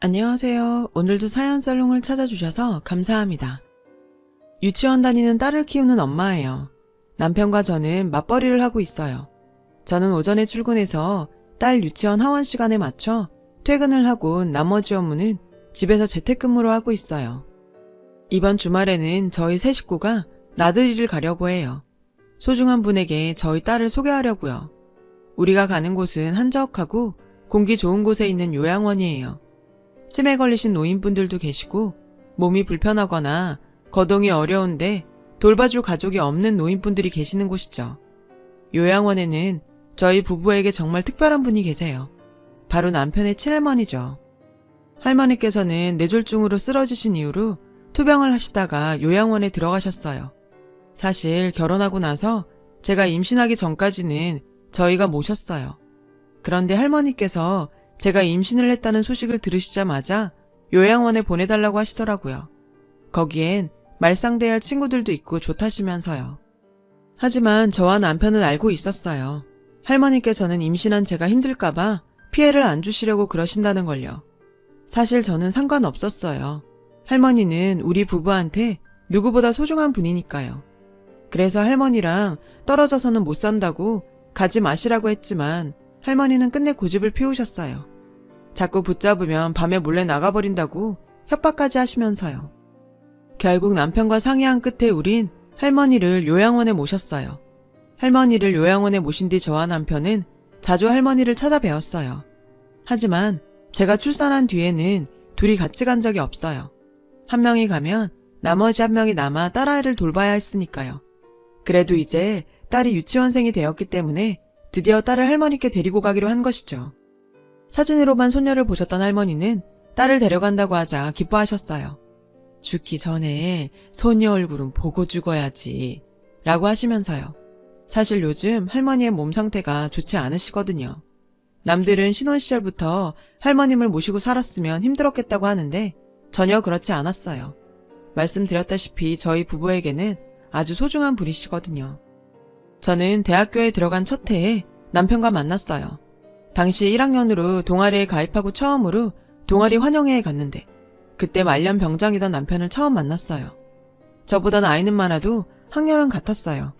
안녕하세요. 오늘도 사연살롱을 찾아주셔서 감사합니다. 유치원 다니는 딸을 키우는 엄마예요. 남편과 저는 맞벌이를 하고 있어요. 저는 오전에 출근해서 딸 유치원 하원 시간에 맞춰 퇴근을 하고 나머지 업무는 집에서 재택근무로 하고 있어요. 이번 주말에는 저희 세 식구가 나들이를 가려고 해요. 소중한 분에게 저희 딸을 소개하려고요. 우리가 가는 곳은 한적하고 공기 좋은 곳에 있는 요양원이에요. 치매 걸리신 노인분들도 계시고 몸이 불편하거나 거동이 어려운데 돌봐줄 가족이 없는 노인분들이 계시는 곳이죠. 요양원에는 저희 부부에게 정말 특별한 분이 계세요. 바로 남편의 친할머니죠. 할머니께서는 뇌졸중으로 쓰러지신 이후로 투병을 하시다가 요양원에 들어가셨어요. 사실 결혼하고 나서 제가 임신하기 전까지는 저희가 모셨어요. 그런데 할머니께서 제가 임신을 했다는 소식을 들으시자마자 요양원에 보내달라고 하시더라고요. 거기엔 말상대할 친구들도 있고 좋다시면서요. 하지만 저와 남편은 알고 있었어요. 할머니께서는 임신한 제가 힘들까봐 피해를 안 주시려고 그러신다는 걸요. 사실 저는 상관없었어요. 할머니는 우리 부부한테 누구보다 소중한 분이니까요. 그래서 할머니랑 떨어져서는 못 산다고 가지 마시라고 했지만 할머니는 끝내 고집을 피우셨어요. 자꾸 붙잡으면 밤에 몰래 나가버린다고 협박까지 하시면서요. 결국 남편과 상의한 끝에 우린 할머니를 요양원에 모셨어요. 할머니를 요양원에 모신 뒤 저와 남편은 자주 할머니를 찾아뵈었어요. 하지만 제가 출산한 뒤에는 둘이 같이 간 적이 없어요. 한 명이 가면 나머지 한 명이 남아 딸아이를 돌봐야 했으니까요. 그래도 이제 딸이 유치원생이 되었기 때문에 드디어 딸을 할머니께 데리고 가기로 한 것이죠. 사진으로만 소녀를 보셨던 할머니는 딸을 데려간다고 하자 기뻐하셨어요. 죽기 전에 소녀 얼굴은 보고 죽어야지 라고 하시면서요. 사실 요즘 할머니의 몸 상태가 좋지 않으시거든요. 남들은 신혼 시절부터 할머님을 모시고 살았으면 힘들었겠다고 하는데 전혀 그렇지 않았어요. 말씀드렸다시피 저희 부부에게는 아주 소중한 분이시거든요. 저는 대학교에 들어간 첫 해에 남편과 만났어요. 당시 1학년으로 동아리에 가입하고 처음으로 동아리 환영회에 갔는데 그때 말년 병장이던 남편을 처음 만났어요. 저보다 나이는 많아도 학년은 같았어요.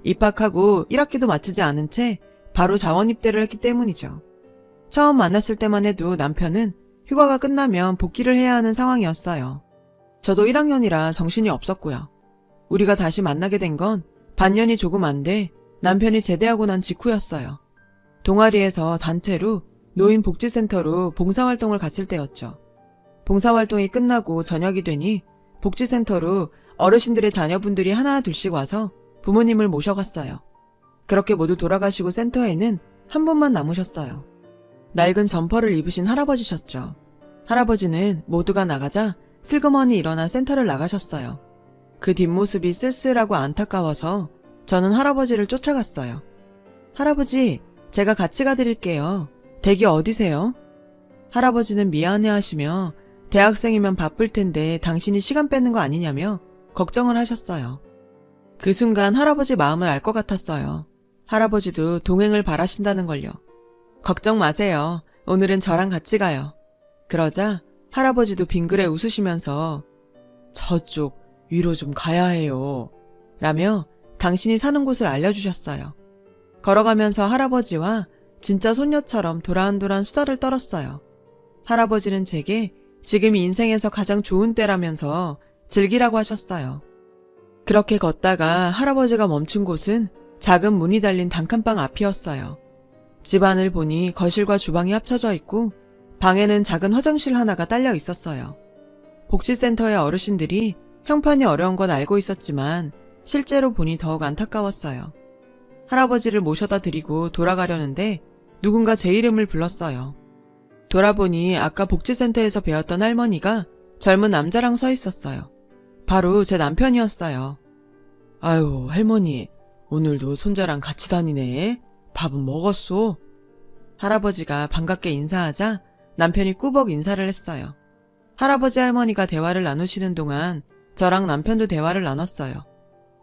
입학하고 1학기도 마치지 않은 채 바로 자원 입대를 했기 때문이죠. 처음 만났을 때만 해도 남편은 휴가가 끝나면 복귀를 해야 하는 상황이었어요. 저도 1학년이라 정신이 없었고요. 우리가 다시 만나게 된 건 반년이 조금 안 돼 남편이 제대하고 난 직후였어요. 동아리에서 단체로 노인복지센터로 봉사활동을 갔을 때였죠. 봉사활동이 끝나고 저녁이 되니 복지센터로 어르신들의 자녀분들이 하나 둘씩 와서 부모님을 모셔갔어요. 그렇게 모두 돌아가시고 센터에는 한 분만 남으셨어요. 낡은 점퍼를 입으신 할아버지셨죠. 할아버지는 모두가 나가자 슬그머니 일어나 센터를 나가셨어요. 그 뒷모습이 쓸쓸하고 안타까워서 저는 할아버지를 쫓아갔어요. 할아버지, 제가 같이 가드릴게요. 댁이 어디세요? 할아버지는 미안해하시며 대학생이면 바쁠 텐데 당신이 시간 뺏는 거 아니냐며 걱정을 하셨어요. 그 순간 할아버지 마음을 알 것 같았어요. 할아버지도 동행을 바라신다는 걸요. 걱정 마세요. 오늘은 저랑 같이 가요. 그러자 할아버지도 빙그레 웃으시면서 저쪽 위로 좀 가야 해요. 라며 당신이 사는 곳을 알려주셨어요. 걸어가면서 할아버지와 진짜 손녀처럼 도란도란 수다를 떨었어요. 할아버지는 제게 지금이 인생에서 가장 좋은 때라면서 즐기라고 하셨어요. 그렇게 걷다가 할아버지가 멈춘 곳은 작은 문이 달린 단칸방 앞이었어요. 집안을 보니 거실과 주방이 합쳐져 있고 방에는 작은 화장실 하나가 딸려 있었어요. 복지센터의 어르신들이 형편이 어려운 건 알고 있었지만 실제로 보니 더욱 안타까웠어요. 할아버지를 모셔다 드리고 돌아가려는데 누군가 제 이름을 불렀어요. 돌아보니 아까 복지센터에서 배웠던 할머니가 젊은 남자랑 서 있었어요. 바로 제 남편이었어요. 아유, 할머니, 오늘도 손자랑 같이 다니네. 밥은 먹었소? 할아버지가 반갑게 인사하자 남편이 꾸벅 인사를 했어요. 할아버지 할머니가 대화를 나누시는 동안 저랑 남편도 대화를 나눴어요.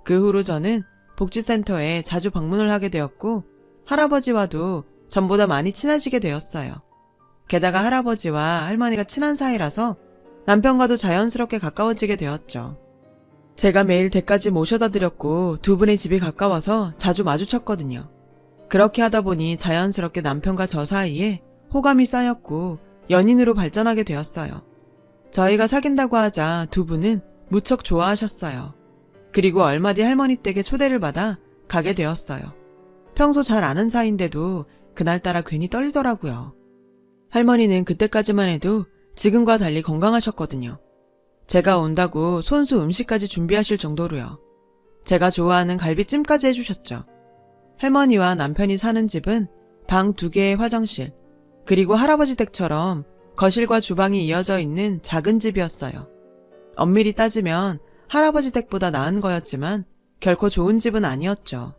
그 후로 저는 복지센터에 자주 방문을 하게 되었고 할아버지와도 전보다 많이 친해지게 되었어요. 게다가 할아버지와 할머니가 친한 사이라서 남편과도 자연스럽게 가까워지게 되었죠. 제가 매일 댁까지 모셔다 드렸고 두 분의 집이 가까워서 자주 마주쳤거든요. 그렇게 하다 보니 자연스럽게 남편과 저 사이에 호감이 쌓였고 연인으로 발전하게 되었어요. 저희가 사귄다고 하자 두 분은 무척 좋아하셨어요. 그리고 얼마 뒤 할머니 댁에 초대를 받아 가게 되었어요. 평소 잘 아는 사이인데도 그날따라 괜히 떨리더라고요. 할머니는 그때까지만 해도 지금과 달리 건강하셨거든요. 제가 온다고 손수 음식까지 준비하실 정도로요. 제가 좋아하는 갈비찜까지 해주셨죠. 할머니와 남편이 사는 집은 방 2개의 화장실, 그리고 할아버지 댁처럼 거실과 주방이 이어져 있는 작은 집이었어요. 엄밀히 따지면 할아버지 댁보다 나은 거였지만 결코 좋은 집은 아니었죠.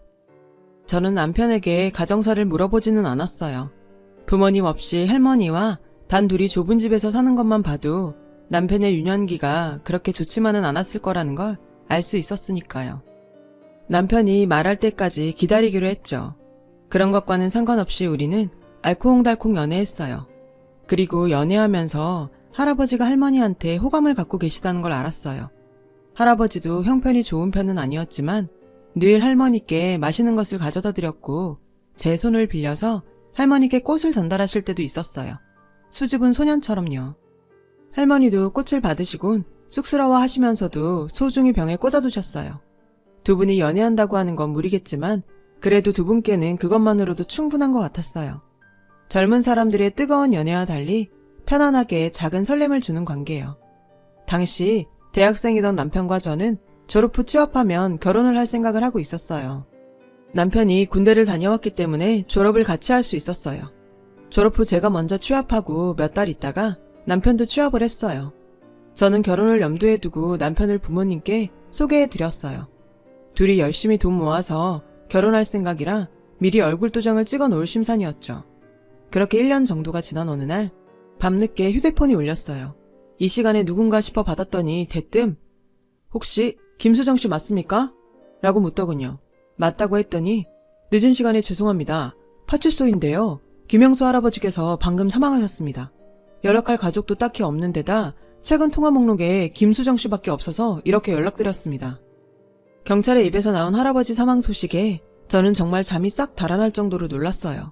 저는 남편에게 가정사를 물어보지는 않았어요. 부모님 없이 할머니와 단 둘이 좁은 집에서 사는 것만 봐도 남편의 유년기가 그렇게 좋지만은 않았을 거라는 걸 알 수 있었으니까요. 남편이 말할 때까지 기다리기로 했죠. 그런 것과는 상관없이 우리는 알콩달콩 연애했어요. 그리고 연애하면서 할아버지가 할머니한테 호감을 갖고 계시다는 걸 알았어요. 할아버지도 형편이 좋은 편은 아니었지만 늘 할머니께 맛있는 것을 가져다 드렸고 제 손을 빌려서 할머니께 꽃을 전달하실 때도 있었어요. 수줍은 소년처럼요. 할머니도 꽃을 받으시곤 쑥스러워 하시면서도 소중히 병에 꽂아두셨어요. 두 분이 연애한다고 하는 건 무리겠지만 그래도 두 분께는 그것만으로도 충분한 것 같았어요. 젊은 사람들의 뜨거운 연애와 달리 편안하게 작은 설렘을 주는 관계예요. 당시 대학생이던 남편과 저는 졸업 후 취업하면 결혼을 할 생각을 하고 있었어요. 남편이 군대를 다녀왔기 때문에 졸업을 같이 할 수 있었어요. 졸업 후 제가 먼저 취업하고 몇 달 있다가 남편도 취업을 했어요. 저는 결혼을 염두에 두고 남편을 부모님께 소개해 드렸어요. 둘이 열심히 돈 모아서 결혼할 생각이라 미리 얼굴 도장을 찍어 놓을 심산이었죠. 그렇게 1년 정도가 지난 어느 날 밤늦게 휴대폰이 울렸어요. 이 시간에 누군가 싶어 받았더니 대뜸 혹시 김수정 씨 맞습니까? 라고 묻더군요. 맞다고 했더니 늦은 시간에 죄송합니다. 파출소인데요. 김영수 할아버지께서 방금 사망하셨습니다. 연락할 가족도 딱히 없는 데다 최근 통화 목록에 김수정 씨밖에 없어서 이렇게 연락드렸습니다. 경찰의 입에서 나온 할아버지 사망 소식에 저는 정말 잠이 싹 달아날 정도로 놀랐어요.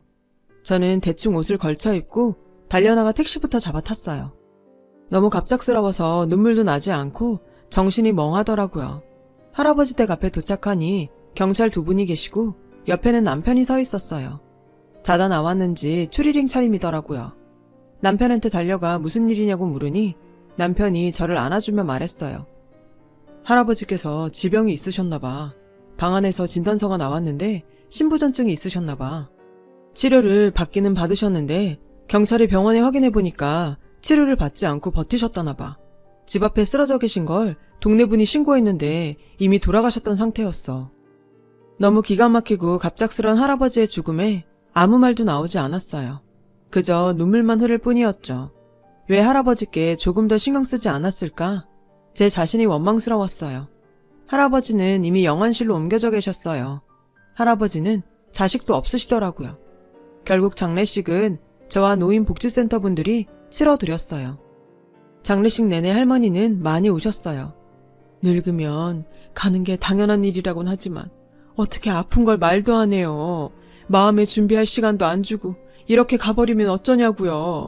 저는 대충 옷을 걸쳐 입고 달려나가 택시부터 잡아 탔어요. 너무 갑작스러워서 눈물도 나지 않고 정신이 멍하더라고요. 할아버지 댁 앞에 도착하니 경찰 두 분이 계시고 옆에는 남편이 서 있었어요. 자다 나왔는지 추리링 차림이더라고요. 남편한테 달려가 무슨 일이냐고 물으니 남편이 저를 안아주며 말했어요. 할아버지께서 지병이 있으셨나봐. 방 안에서 진단서가 나왔는데 신부전증이 있으셨나봐. 치료를 받기는 받으셨는데 경찰이 병원에 확인해보니까 치료를 받지 않고 버티셨다나봐. 집 앞에 쓰러져 계신 걸 동네 분이 신고했는데 이미 돌아가셨던 상태였어. 너무 기가 막히고 갑작스런 할아버지의 죽음에 아무 말도 나오지 않았어요. 그저 눈물만 흐를 뿐이었죠. 왜 할아버지께 조금 더 신경 쓰지 않았을까? 제 자신이 원망스러웠어요. 할아버지는 이미 영안실로 옮겨져 계셨어요. 할아버지는 자식도 없으시더라고요. 결국 장례식은 저와 노인복지센터 분들이 치러드렸어요. 장례식 내내 할머니는 많이 우셨어요. 늙으면 가는 게 당연한 일이라곤 하지만 어떻게 아픈 걸 말도 안 해요. 마음에 준비할 시간도 안 주고 이렇게 가버리면 어쩌냐고요.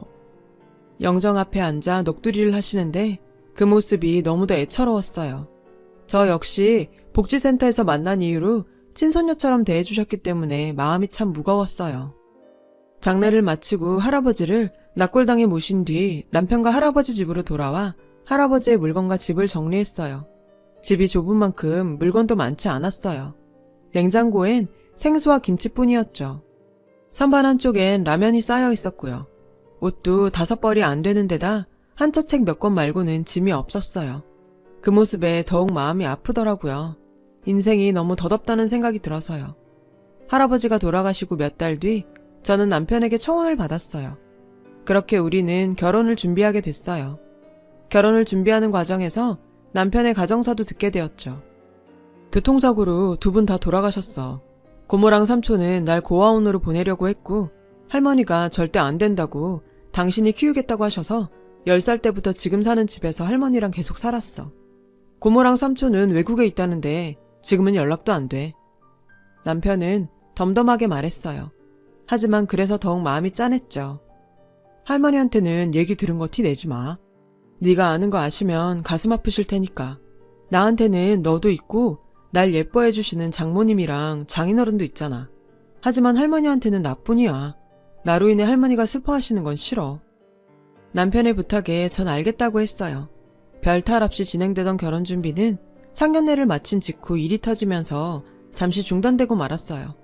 영정 앞에 앉아 넋두리를 하시는데 그 모습이 너무도 애처로웠어요. 저 역시 복지센터에서 만난 이후로 친손녀처럼 대해주셨기 때문에 마음이 참 무거웠어요. 장례를 마치고 할아버지를 낙골당에 모신 뒤 남편과 할아버지 집으로 돌아와 할아버지의 물건과 집을 정리했어요. 집이 좁은 만큼 물건도 많지 않았어요. 냉장고엔 생수와 김치뿐이었죠. 선반 한쪽엔 라면이 쌓여 있었고요. 옷도 5벌이 안 되는 데다 한자책 몇 권 말고는 짐이 없었어요. 그 모습에 더욱 마음이 아프더라고요. 인생이 너무 더덥다는 생각이 들어서요. 할아버지가 돌아가시고 몇 달 뒤 저는 남편에게 청혼을 받았어요. 그렇게 우리는 결혼을 준비하게 됐어요. 결혼을 준비하는 과정에서 남편의 가정사도 듣게 되었죠. 교통사고로 두 분 다 돌아가셨어. 고모랑 삼촌은 날 고아원으로 보내려고 했고 할머니가 절대 안 된다고 당신이 키우겠다고 하셔서 10살 때부터 지금 사는 집에서 할머니랑 계속 살았어. 고모랑 삼촌은 외국에 있다는데 지금은 연락도 안 돼. 남편은 덤덤하게 말했어요. 하지만 그래서 더욱 마음이 짠했죠. 할머니한테는 얘기 들은 거 티 내지 마. 네가 아는 거 아시면 가슴 아프실 테니까. 나한테는 너도 있고 날 예뻐해 주시는 장모님이랑 장인어른도 있잖아. 하지만 할머니한테는 나뿐이야. 나로 인해 할머니가 슬퍼하시는 건 싫어. 남편의 부탁에 전 알겠다고 했어요. 별탈 없이 진행되던 결혼 준비는 상견례를 마친 직후 일이 터지면서 잠시 중단되고 말았어요.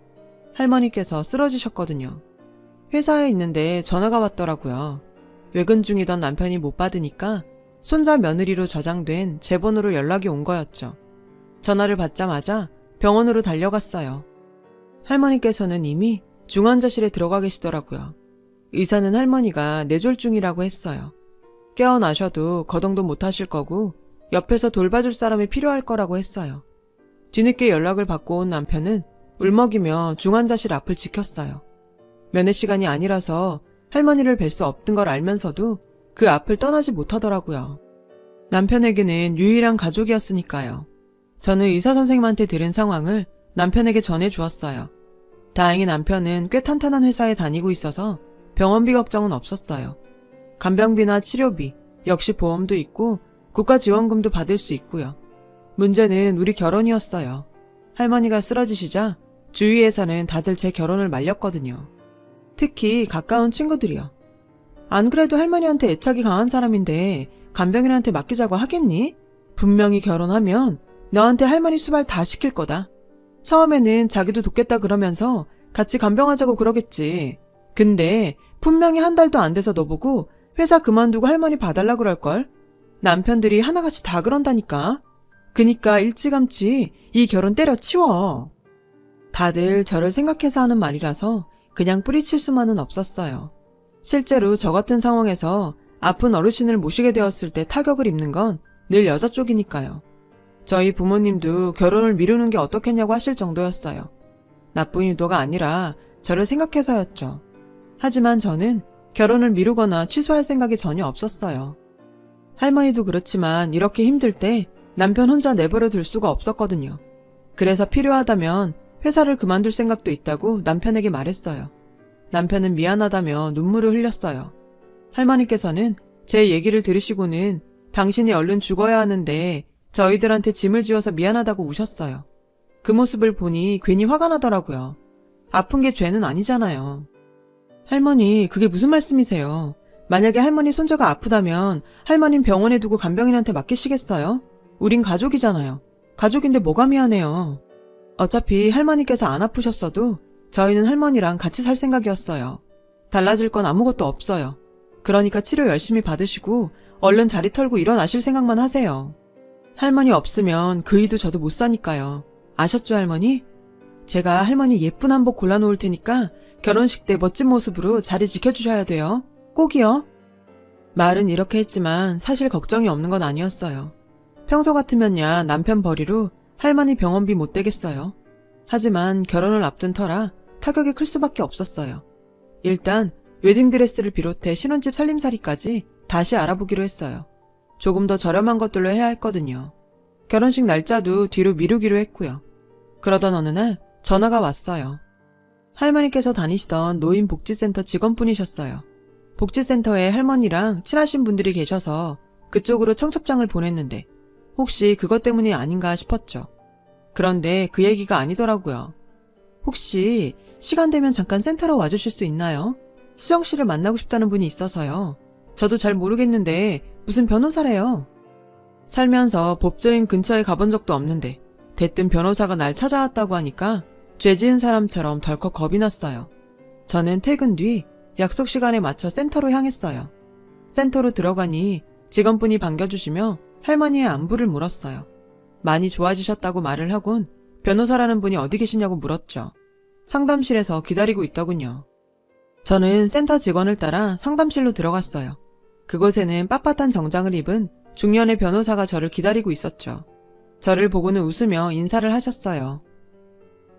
할머니께서 쓰러지셨거든요. 회사에 있는데 전화가 왔더라고요. 외근 중이던 남편이 못 받으니까 손자 며느리로 저장된 제 번호로 연락이 온 거였죠. 전화를 받자마자 병원으로 달려갔어요. 할머니께서는 이미 중환자실에 들어가 계시더라고요. 의사는 할머니가 뇌졸중이라고 했어요. 깨어나셔도 거동도 못 하실 거고 옆에서 돌봐줄 사람이 필요할 거라고 했어요. 뒤늦게 연락을 받고 온 남편은 울먹이며 중환자실 앞을 지켰어요. 면회 시간이 아니라서 할머니를 뵐 수 없던 걸 알면서도 그 앞을 떠나지 못하더라고요. 남편에게는 유일한 가족이었으니까요. 저는 의사 선생님한테 들은 상황을 남편에게 전해주었어요. 다행히 남편은 꽤 탄탄한 회사에 다니고 있어서 병원비 걱정은 없었어요. 간병비나 치료비, 역시 보험도 있고 국가지원금도 받을 수 있고요. 문제는 우리 결혼이었어요. 할머니가 쓰러지시자 주위에서는 다들 제 결혼을 말렸거든요. 특히 가까운 친구들이요. 안 그래도 할머니한테 애착이 강한 사람인데 간병인한테 맡기자고 하겠니? 분명히 결혼하면 너한테 할머니 수발 다 시킬 거다. 처음에는 자기도 돕겠다 그러면서 같이 간병하자고 그러겠지. 근데 분명히 한 달도 안 돼서 너 보고 회사 그만두고 할머니 봐달라 그럴걸? 남편들이 하나같이 다 그런다니까. 그니까 일찌감치 이 결혼 때려치워. 다들 저를 생각해서 하는 말이라서 그냥 뿌리칠 수만은 없었어요. 실제로 저 같은 상황에서 아픈 어르신을 모시게 되었을 때 타격을 입는 건 늘 여자 쪽이니까요. 저희 부모님도 결혼을 미루는 게 어떻겠냐고 하실 정도였어요. 나쁜 의도가 아니라 저를 생각해서였죠. 하지만 저는 결혼을 미루거나 취소할 생각이 전혀 없었어요. 할머니도 그렇지만 이렇게 힘들 때 남편 혼자 내버려 둘 수가 없었거든요. 그래서 필요하다면 회사를 그만둘 생각도 있다고 남편에게 말했어요. 남편은 미안하다며 눈물을 흘렸어요. 할머니께서는 제 얘기를 들으시고는 당신이 얼른 죽어야 하는데 저희들한테 짐을 지어서 미안하다고 우셨어요. 그 모습을 보니 괜히 화가 나더라고요. 아픈 게 죄는 아니잖아요. 할머니, 그게 무슨 말씀이세요? 만약에 할머니 손자가 아프다면 할머님 병원에 두고 간병인한테 맡기시겠어요? 우린 가족이잖아요. 가족인데 뭐가 미안해요. 어차피 할머니께서 안 아프셨어도 저희는 할머니랑 같이 살 생각이었어요. 달라질 건 아무것도 없어요. 그러니까 치료 열심히 받으시고 얼른 자리 털고 일어나실 생각만 하세요. 할머니 없으면 그이도 저도 못 사니까요. 아셨죠, 할머니? 제가 할머니 예쁜 한복 골라놓을 테니까 결혼식 때 멋진 모습으로 자리 지켜주셔야 돼요. 꼭이요. 말은 이렇게 했지만 사실 걱정이 없는 건 아니었어요. 평소 같으면야 남편 벌이로 할머니 병원비 못 대겠어요. 하지만 결혼을 앞둔 터라 타격이 클 수밖에 없었어요. 일단 웨딩드레스를 비롯해 신혼집 살림살이까지 다시 알아보기로 했어요. 조금 더 저렴한 것들로 해야 했거든요. 결혼식 날짜도 뒤로 미루기로 했고요. 그러던 어느 날 전화가 왔어요. 할머니께서 다니시던 노인복지센터 직원분이셨어요. 복지센터에 할머니랑 친하신 분들이 계셔서 그쪽으로 청첩장을 보냈는데 혹시 그것 때문이 아닌가 싶었죠. 그런데 그 얘기가 아니더라고요. 혹시 시간 되면 잠깐 센터로 와주실 수 있나요? 수영 씨를 만나고 싶다는 분이 있어서요. 저도 잘 모르겠는데 무슨 변호사래요. 살면서 법조인 근처에 가본 적도 없는데 대뜸 변호사가 날 찾아왔다고 하니까 죄 지은 사람처럼 덜컥 겁이 났어요. 저는 퇴근 뒤 약속 시간에 맞춰 센터로 향했어요. 센터로 들어가니 직원분이 반겨주시며 할머니의 안부를 물었어요. 많이 좋아지셨다고 말을 하곤 변호사라는 분이 어디 계시냐고 물었죠. 상담실에서 기다리고 있더군요. 저는 센터 직원을 따라 상담실로 들어갔어요. 그곳에는 빳빳한 정장을 입은 중년의 변호사가 저를 기다리고 있었죠. 저를 보고는 웃으며 인사를 하셨어요.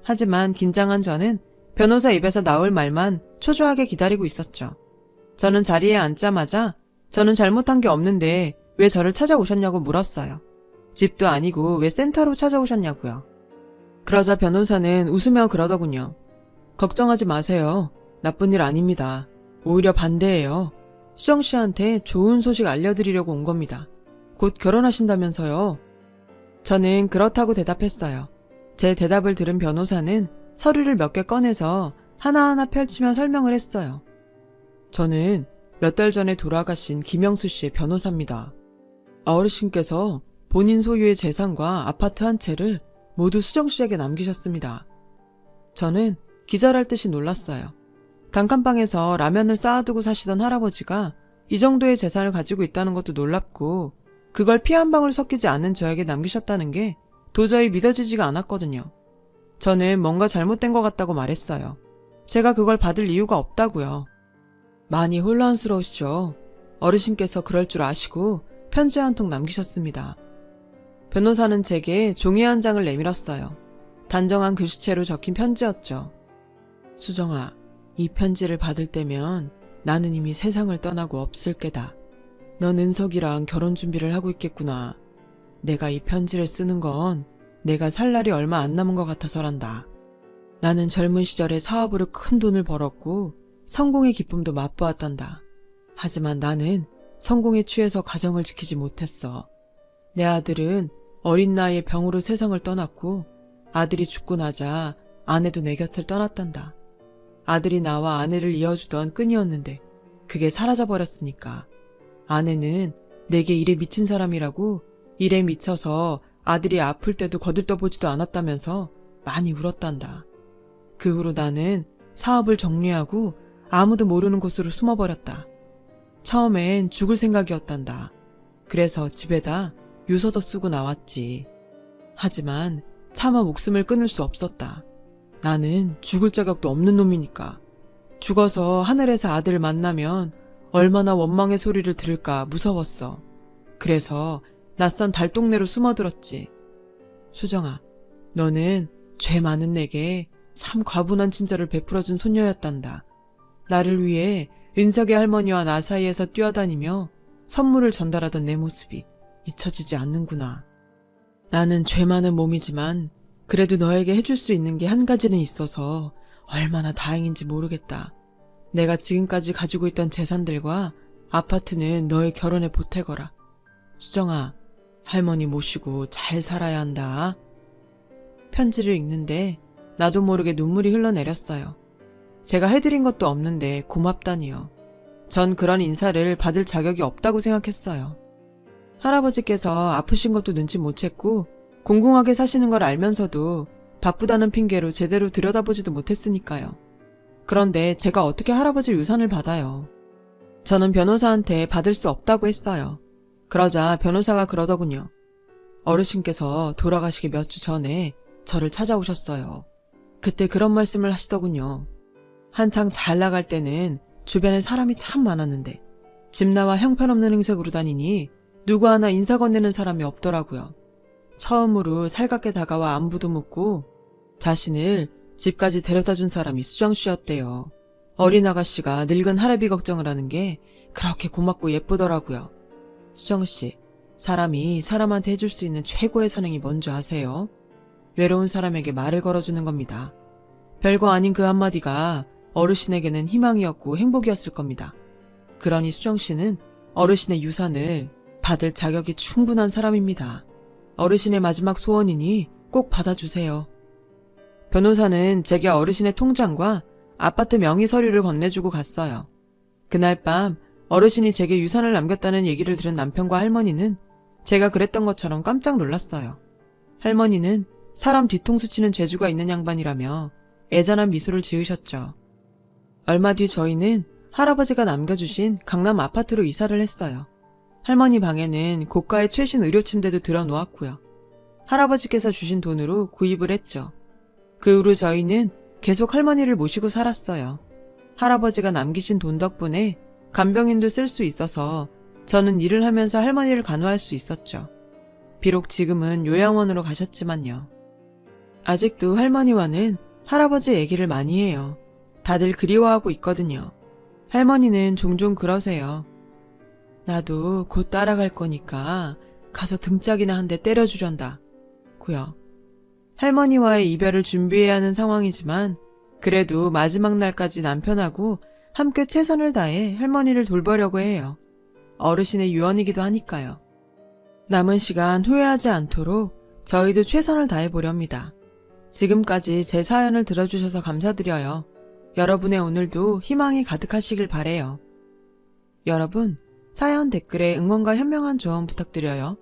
하지만 긴장한 저는 변호사 입에서 나올 말만 초조하게 기다리고 있었죠. 저는 자리에 앉자마자 저는 잘못한 게 없는데 왜 저를 찾아오셨냐고 물었어요. 집도 아니고 왜 센터로 찾아오셨냐고요. 그러자 변호사는 웃으며 그러더군요. 걱정하지 마세요. 나쁜 일 아닙니다. 오히려 반대예요. 수정 씨한테 좋은 소식 알려드리려고 온 겁니다. 곧 결혼하신다면서요. 저는 그렇다고 대답했어요. 제 대답을 들은 변호사는 서류를 몇 개 꺼내서 하나하나 펼치며 설명을 했어요. 저는 몇 달 전에 돌아가신 김영수 씨의 변호사입니다. 어르신께서 본인 소유의 재산과 아파트 한 채를 모두 수정 씨에게 남기셨습니다. 저는 기절할 듯이 놀랐어요. 단칸방에서 라면을 쌓아두고 사시던 할아버지가 이 정도의 재산을 가지고 있다는 것도 놀랍고 그걸 피 한 방울 섞이지 않은 저에게 남기셨다는 게 도저히 믿어지지가 않았거든요. 저는 뭔가 잘못된 것 같다고 말했어요. 제가 그걸 받을 이유가 없다고요. 많이 혼란스러우시죠? 어르신께서 그럴 줄 아시고 편지 한 통 남기셨습니다. 변호사는 제게 종이 한 장을 내밀었어요. 단정한 글씨체로 적힌 편지였죠. 수정아, 이 편지를 받을 때면 나는 이미 세상을 떠나고 없을 게다. 넌 은석이랑 결혼 준비를 하고 있겠구나. 내가 이 편지를 쓰는 건 내가 살 날이 얼마 안 남은 것 같아서란다. 나는 젊은 시절에 사업으로 큰 돈을 벌었고 성공의 기쁨도 맛보았단다. 하지만 나는 성공에 취해서 가정을 지키지 못했어. 내 아들은 어린 나이에 병으로 세상을 떠났고 아들이 죽고 나자 아내도 내 곁을 떠났단다. 아들이 나와 아내를 이어주던 끈이었는데 그게 사라져버렸으니까. 아내는 내게 일에 미친 사람이라고 일에 미쳐서 아들이 아플 때도 거들떠보지도 않았다면서 많이 울었단다. 그 후로 나는 사업을 정리하고 아무도 모르는 곳으로 숨어버렸다. 처음엔 죽을 생각이었단다. 그래서 집에다 유서도 쓰고 나왔지. 하지만 차마 목숨을 끊을 수 없었다. 나는 죽을 자격도 없는 놈이니까. 죽어서 하늘에서 아들을 만나면 얼마나 원망의 소리를 들을까 무서웠어. 그래서 낯선 달동네로 숨어들었지. 수정아, 너는 죄 많은 내게 참 과분한 친절을 베풀어준 손녀였단다. 나를 위해 은석의 할머니와 나 사이에서 뛰어다니며 선물을 전달하던 내 모습이 잊혀지지 않는구나. 나는 죄 많은 몸이지만 그래도 너에게 해줄 수 있는 게 한 가지는 있어서 얼마나 다행인지 모르겠다. 내가 지금까지 가지고 있던 재산들과 아파트는 너의 결혼에 보태거라. 수정아, 할머니 모시고 잘 살아야 한다. 편지를 읽는데 나도 모르게 눈물이 흘러내렸어요. 제가 해드린 것도 없는데 고맙다니요. 전 그런 인사를 받을 자격이 없다고 생각했어요. 할아버지께서 아프신 것도 눈치 못 챘고 공공하게 사시는 걸 알면서도 바쁘다는 핑계로 제대로 들여다보지도 못했으니까요. 그런데 제가 어떻게 할아버지 유산을 받아요. 저는 변호사한테 받을 수 없다고 했어요. 그러자 변호사가 그러더군요. 어르신께서 돌아가시기 몇 주 전에 저를 찾아오셨어요. 그때 그런 말씀을 하시더군요. 한창 잘 나갈 때는 주변에 사람이 참 많았는데 집 나와 형편없는 행색으로 다니니 누구 하나 인사 건네는 사람이 없더라고요. 처음으로 살갑게 다가와 안부도 묻고 자신을 집까지 데려다준 사람이 수정 씨였대요. 어린 아가씨가 늙은 할아비 걱정을 하는 게 그렇게 고맙고 예쁘더라고요. 수정 씨, 사람이 사람한테 해줄 수 있는 최고의 선행이 뭔지 아세요? 외로운 사람에게 말을 걸어주는 겁니다. 별거 아닌 그 한마디가 어르신에게는 희망이었고 행복이었을 겁니다. 그러니 수정 씨는 어르신의 유산을 받을 자격이 충분한 사람입니다. 어르신의 마지막 소원이니 꼭 받아주세요. 변호사는 제게 어르신의 통장과 아파트 명의 서류를 건네주고 갔어요. 그날 밤 어르신이 제게 유산을 남겼다는 얘기를 들은 남편과 할머니는 제가 그랬던 것처럼 깜짝 놀랐어요. 할머니는 사람 뒤통수 치는 재주가 있는 양반이라며 애잔한 미소를 지으셨죠. 얼마 뒤 저희는 할아버지가 남겨주신 강남 아파트로 이사를 했어요. 할머니 방에는 고가의 최신 의료 침대도 들어놓았고요. 할아버지께서 주신 돈으로 구입을 했죠. 그 후로 저희는 계속 할머니를 모시고 살았어요. 할아버지가 남기신 돈 덕분에 간병인도 쓸 수 있어서 저는 일을 하면서 할머니를 간호할 수 있었죠. 비록 지금은 요양원으로 가셨지만요. 아직도 할머니와는 할아버지 얘기를 많이 해요. 다들 그리워하고 있거든요. 할머니는 종종 그러세요. 나도 곧 따라갈 거니까 가서 등짝이나 한 대 때려주련다. 고요. 할머니와의 이별을 준비해야 하는 상황이지만 그래도 마지막 날까지 남편하고 함께 최선을 다해 할머니를 돌보려고 해요. 어르신의 유언이기도 하니까요. 남은 시간 후회하지 않도록 저희도 최선을 다해보렵니다. 지금까지 제 사연을 들어주셔서 감사드려요. 여러분의 오늘도 희망이 가득하시길 바래요. 여러분, 사연 댓글에 응원과 현명한 조언 부탁드려요.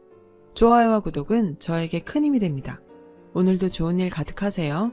좋아요와 구독은 저에게 큰 힘이 됩니다. 오늘도 좋은 일 가득하세요.